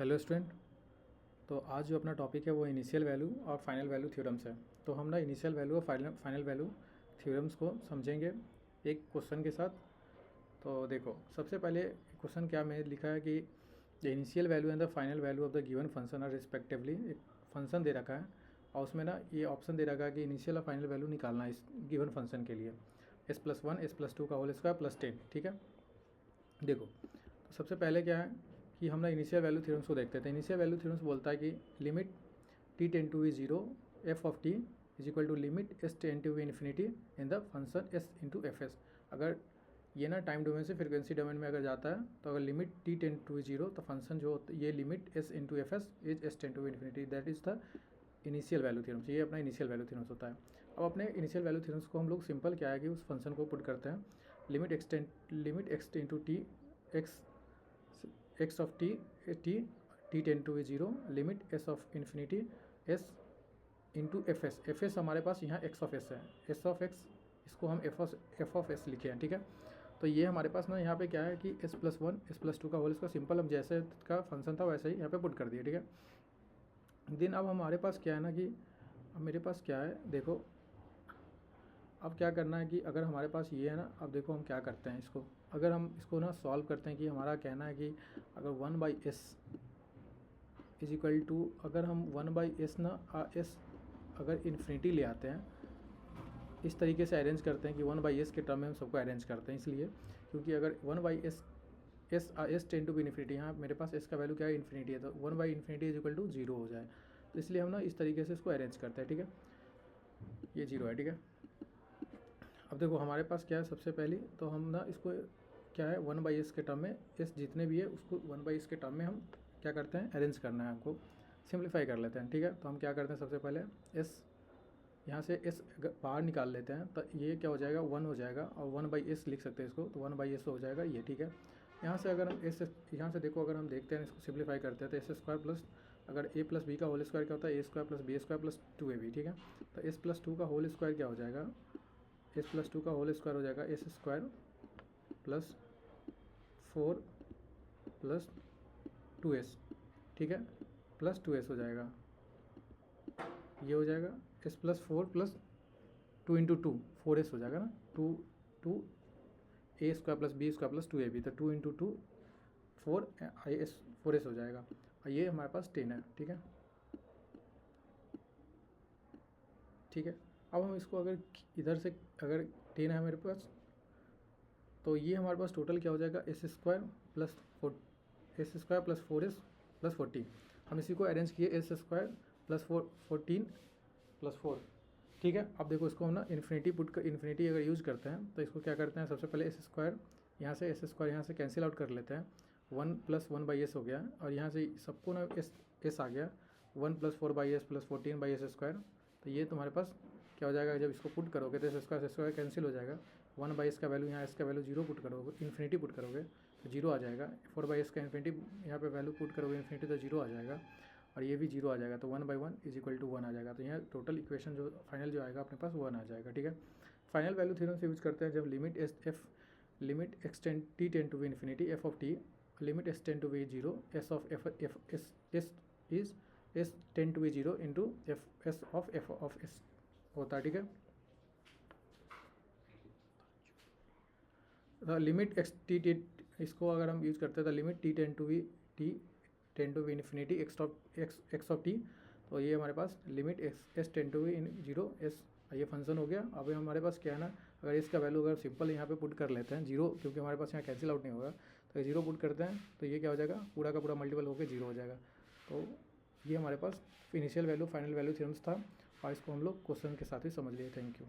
Hello student. तो आज जो अपना टॉपिक है वो इनिशियल वैल्यू और फाइनल वैल्यू थ्योरम्स है। तो हम ना इनिशियल वैल्यू और फाइनल वैल्यू थ्योरम्स को समझेंगे एक क्वेश्चन के साथ। तो देखो, सबसे पहले क्वेश्चन क्या में लिखा है कि the initial value and the final value of the given function are respectively. एक फंक्शन दे रखा है और उसमें ना ये ऑप्शन दे रखा है कि इनिशियल और फाइनल वैल्यू निकालना है इस गिवन फंक्शन के लिए, s+1 s+2 का होल स्क्वायर प्लस 10। ठीक है, देखो तो सबसे पहले क्या है कि हम ना इनिशियल वैल्यू थ्योरम्स को देखते थे। इनिशियल वैल्यू थ्योरम्स बोलता है कि limit t tend to we 0 f of t is equal to limit s tend to we infinity in the function s into F S. अगर ये ना टाइम डोमेन से फ्रिक्वेंसी डोमेन में अगर जाता है तो अगर limit t tend to we 0 तो फंक्शन जो ये limit s into F S is s tend to we infinity, that is the initial value theorems. ये अपना इनिशियल वैल्यू थ्योरम्स होता है। अब अपने इनिशियल वैल्यू थ्योरम्स को हम लोग सिंपल क्या है कि उस फंक्शन को पुट करते हैं limit x into T x of t tend to we 0 limit s of infinity s into F S हमारे पास यहाँ x ऑफ s है, s ऑफ x इसको हम f ऑफ s लिखे हैं। ठीक है, तो ये हमारे पास ना यहाँ पे क्या है कि s+1 s+2 का होल इसका सिंपल हम जैसे का फंक्शन था वैसे ही यहाँ पे पुट कर दिया। ठीक है, दिन अब हमारे पास क्या है ना कि अब मेरे पास क्या है, देखो अब क्या करना है कि अगर हमारे पास ये है ना, अब देखो हम क्या करते हैं इसको, अगर हम इसको ना सॉल्व करते हैं कि हमारा कहना है कि अगर 1/s इज इक्वल टू, अगर हम 1/s ना s अगर इन्फिनिटी ले आते हैं, इस तरीके से अरेंज करते हैं कि 1/s के टर्म में हम सबको अरेंज करते हैं, इसलिए क्योंकि अगर 1/s s tend to be infinity, यहाँ मेरे पास s का वैल्यू क्या है, इन्फिनिटी है, तो 1/∞ इज इक्वल टू 0 हो जाए, तो इसलिए हम ना इस तरीके से इसको अरेंज करते हैं। ठीक है, ये 0 है। ठीक है, अब देखो हमारे पास क्या है, सबसे पहले तो हम ना इसको क्या है 1/s के टर्म में s जितने भी है उसको 1/s के टर्म में हम क्या करते हैं, अरेंज करना है, हमको सिंप्लीफाई कर लेते हैं। ठीक है, तो हम क्या करते हैं, सबसे पहले s यहाँ से s बाहर निकाल लेते हैं, तो ये क्या हो जाएगा 1 हो जाएगा, और 1/s लिख सकते हैं इसको, तो 1/s हो जाएगा ये। ठीक है, यहाँ से अगर हम s यहाँ से देखो अगर हम देखते हैं इसको सिंप्लीफाई करते हैं तो s² प्लस अगर a प्लस बी का होल स्क्वायर क्या होता है, a² plus b² plus 2ab। ठीक है, तो s+2 का होल स्क्वायर क्या हो जाएगा, s+2 का होल स्क्वायर हो जाएगा s² प्लस 4 प्लस 2s। ठीक है, प्लस 2s हो जाएगा, ये हो जाएगा s+4 प्लस 2 इंटू 2 4s हो जाएगा ना, 2 a² plus b² plus 2ab, तो 2 इंटू 2 4s हो जाएगा, और ये हमारे पास 10 है। ठीक है, ठीक है, अब हम इसको अगर इधर से अगर 10 है मेरे पास, तो ये हमारे पास टोटल क्या हो जाएगा s² प्लस 4s प्लस 40। हम इसी को अरेंज किए s² प्लस 14 प्लस 4। ठीक है, अब देखो इसको हम ना इन्फिनिटी अगर यूज़ करते हैं तो इसको क्या करते हैं, सबसे पहले s² यहाँ से s² यहाँ से कैंसिल आउट कर लेते हैं, 1 प्लस 1/s हो गया, और यहाँ से सबको ना s आ गया, 1 प्लस 4/s प्लस 14/s²। तो ये तुम्हारे पास क्या हो जाएगा, जब इसको पुट करोगे तो s² कैंसिल हो जाएगा, 1/s का वैल्यू यहाँ s का वैल्यू 0 पुट करोगे, इन्फिनिटी पुट करोगे तो 0 आ जाएगा, 4/s का इन्फिनिटी यहाँ पे वैल्यू पुट करोगे इन्फिनिटी तो 0 आ जाएगा, और ये भी 0 आ जाएगा, तो 1/1 इज इक्वल टू 1 आ जाएगा। तो यहाँ टोटल इक्वेशन जो फाइनल जो आएगा अपने पास 1 आ जाएगा। ठीक है, फाइनल वैल्यू थ्योरम से यूज करते हैं जब limit t tend to we infinity f of t limit s tend to we 0 s of s tend to we 0 into s of s होता है। ठीक है, लिमिट इसको अगर हम यूज करते हैं तो limit t tend to we infinity x of t, तो ये हमारे पास limit s tend to we 0 s, ये फंक्शन हो गया। अब हमारे पास क्या है ना, अगर इसका वैल्यू अगर सिंपल यहाँ पे पुट कर लेते हैं 0, क्योंकि हमारे पास यहाँ कैंसिल आउट नहीं होगा, तो 0 पुट करते हैं तो ये क्या हो जाएगा, पूरा का पूरा मल्टीपल होकर 0 हो जाएगा। तो ये हमारे पास initial value final value theorems था, और इसको हम लोग क्वेश्चन के साथ ही समझ लिए। Thank you.